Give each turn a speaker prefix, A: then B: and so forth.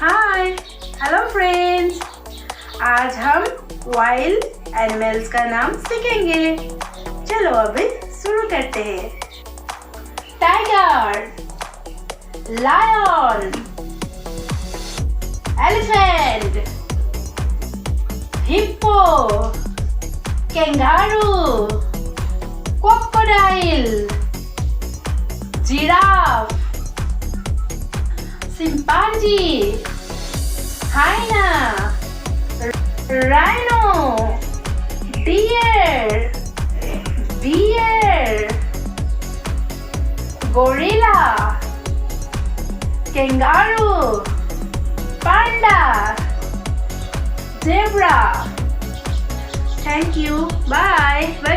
A: Hi hello friends. आज हम wild animals का नाम सीखेंगे। चलो अभी शुरू करते हैं। Tiger, lion, elephant, hippo, kangaroo, crocodile, giraffe, chimpanzee, hyena, rhino, deer, gorilla, kangaroo, panda, zebra. Thank you. Bye. Bye.